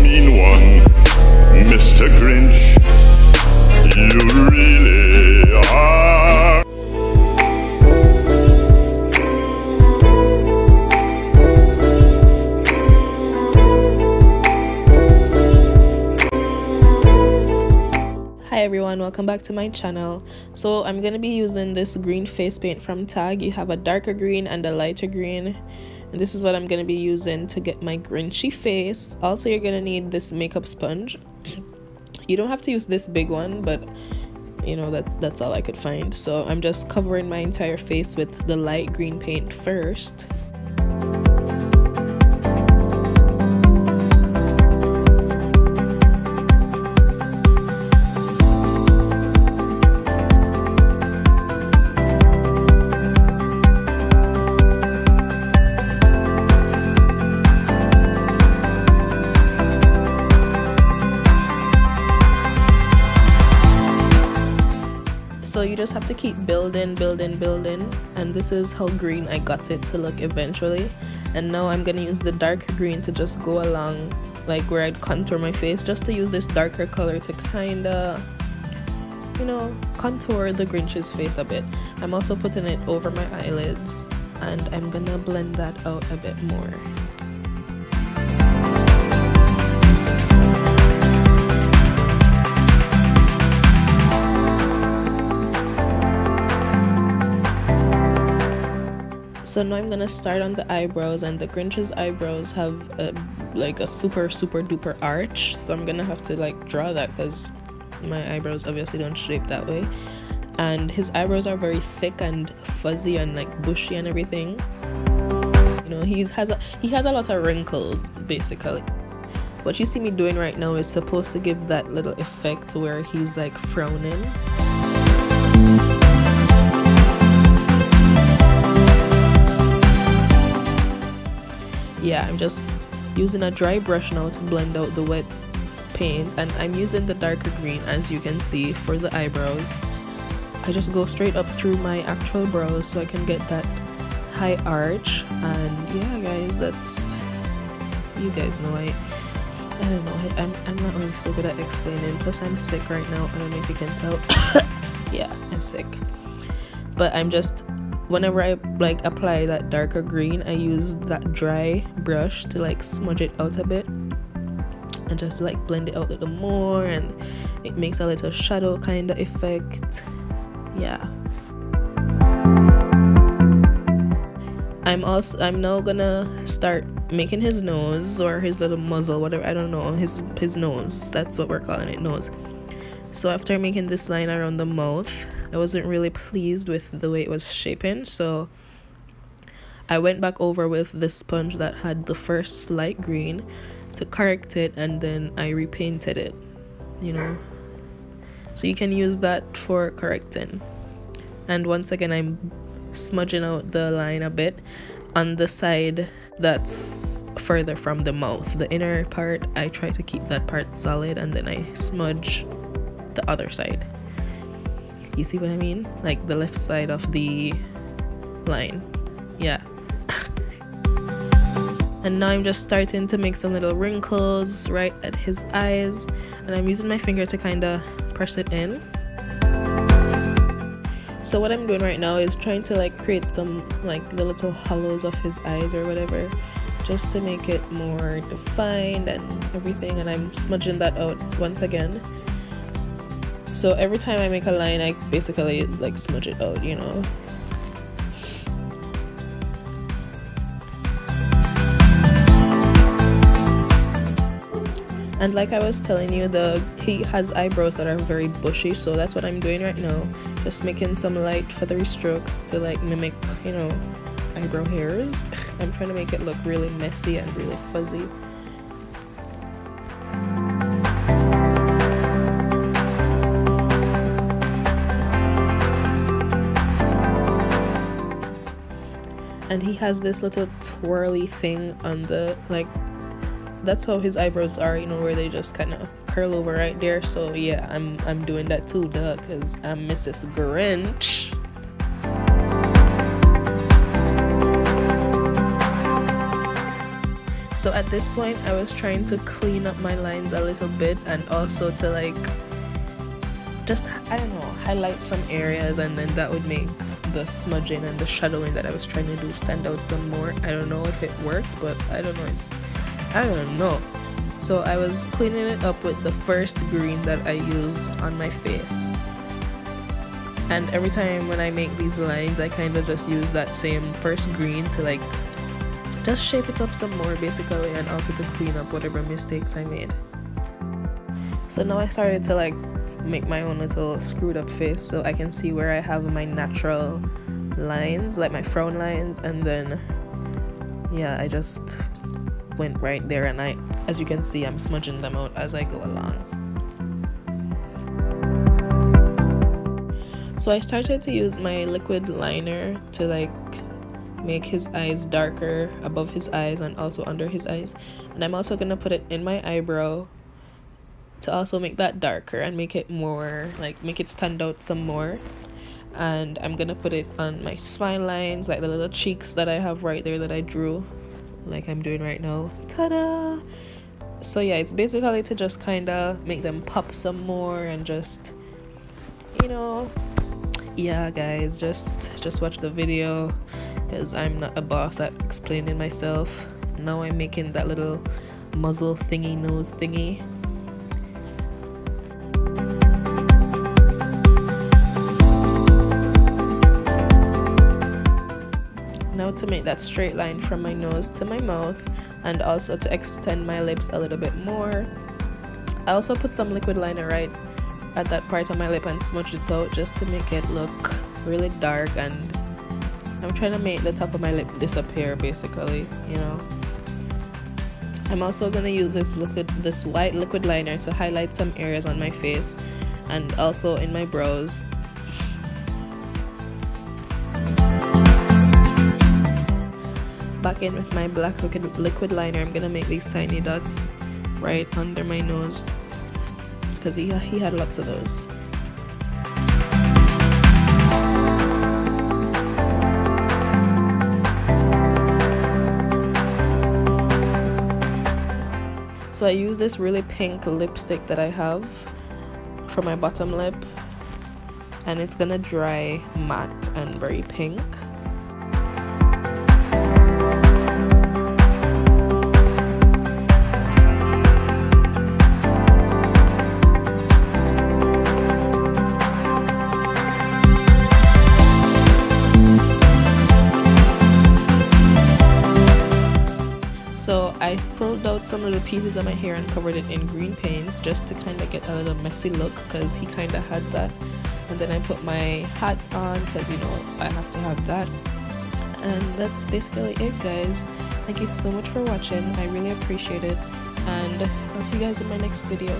mean one, Mr. Grinch. You really are. Hi everyone, welcome back to my channel. So I'm gonna be using this green face paint from Tag. You have a darker green and a lighter green, and this is what I'm gonna be using to get my grinchy face. Also, you're gonna need this makeup sponge. You don't have to use this big one, but you know that's all I could find. So I'm just covering my entire face with the light green paint first. So you just have to keep building, and this is how green I got it to look eventually. And now I'm gonna use the dark green to just go along like where I'd contour my face, just to use this darker color to kinda, you know, contour the Grinch's face a bit. I'm also putting it over my eyelids, and I'm gonna blend that out a bit more. So now I'm gonna start on the eyebrows, and the Grinch's eyebrows have like a super duper arch, so I'm gonna have to like draw that because my eyebrows obviously don't shape that way. And his eyebrows are very thick and fuzzy and like bushy and everything. You know, he has a lot of wrinkles basically. What you see me doing right now is supposed to give that little effect where he's like frowning. Yeah, I'm just using a dry brush now to blend out the wet paint, and I'm using the darker green, as you can see, for the eyebrows. I just go straight up through my actual brows so I can get that high arch. And yeah guys, that's, you guys know, I don't know, I'm not really so good at explaining, plus I'm sick right now. I don't know if you can tell. Yeah, I'm sick, but I'm just, whenever I like apply that darker green, I use that dry brush to like smudge it out a bit and just like blend it out a little more, and it makes a little shadow kind of effect. Yeah, I'm now gonna start making his nose, or his little muzzle, whatever, I don't know, his nose, that's what we're calling it, nose. So after making this line around the mouth, I wasn't really pleased with the way it was shaping, so I went back over with the sponge that had the first light green to correct it, and then I repainted it, you know. So you can use that for correcting. And once again, I'm smudging out the line a bit on the side that's further from the mouth. The inner part, I try to keep that part solid, and then I smudge the other side. You see what I mean? Like the left side of the line. Yeah. And now I'm just starting to make some little wrinkles right at his eyes, and I'm using my finger to kind of press it in. So what I'm doing right now is trying to like create some like the little hollows of his eyes or whatever, just to make it more defined and everything, and I'm smudging that out once again. So every time I make a line, I basically like smudge it out, you know. And like I was telling you, he has eyebrows that are very bushy, so that's what I'm doing right now. Just making some light feathery strokes to like mimic, you know, eyebrow hairs. I'm trying to make it look really messy and really fuzzy. And he has this little twirly thing on the, like, that's how his eyebrows are, you know, where they just kind of curl over right there. So yeah, I'm doing that too, duh, because I'm Mrs. Grinch. So So at this point I was trying to clean up my lines a little bit, and also to like just, I don't know, highlight some areas, and then that would make the smudging and the shadowing that I was trying to do stand out some more. I don't know if it worked, but I don't know. So I was cleaning it up with the first green that I used on my face, and every time when I make these lines I kind of just use that same first green to like just shape it up some more basically, and also to clean up whatever mistakes I made. So now I started to like make my own little screwed up face, so I can see where I have my natural lines, like my frown lines, and then yeah, I just went right there, and as you can see, I'm smudging them out as I go along. So I started to use my liquid liner to like make his eyes darker above his eyes and also under his eyes, and I'm also gonna put it in my eyebrow to also make that darker and make it more like, make it stand out some more. And I'm gonna put it on my smile lines, like the little cheeks that I have right there that I drew, like I'm doing right now. Ta-da! So yeah, it's basically to just kind of make them pop some more, and just, you know, yeah guys, just watch the video, because I'm not a boss at explaining myself. Now I'm making that little muzzle thingy, nose thingy. Now to make that straight line from my nose to my mouth, and also to extend my lips a little bit more, I also put some liquid liner right at that part of my lip and smudged it out just to make it look really dark, and I'm trying to make the top of my lip disappear basically, you know. I'm also gonna use this white liquid liner to highlight some areas on my face and also in my brows. Back in with my black liquid liner, I'm gonna make these tiny dots right under my nose, because he had lots of those. So I use this really pink lipstick that I have for my bottom lip, and it's gonna dry matte and very pink. So I pulled out some little pieces of my hair and covered it in green paint just to kind of get a little messy look, because he kind of had that. And then I put my hat on because, you know, I have to have that. And that's basically it, guys. Thank you so much for watching. I really appreciate it. And I'll see you guys in my next video.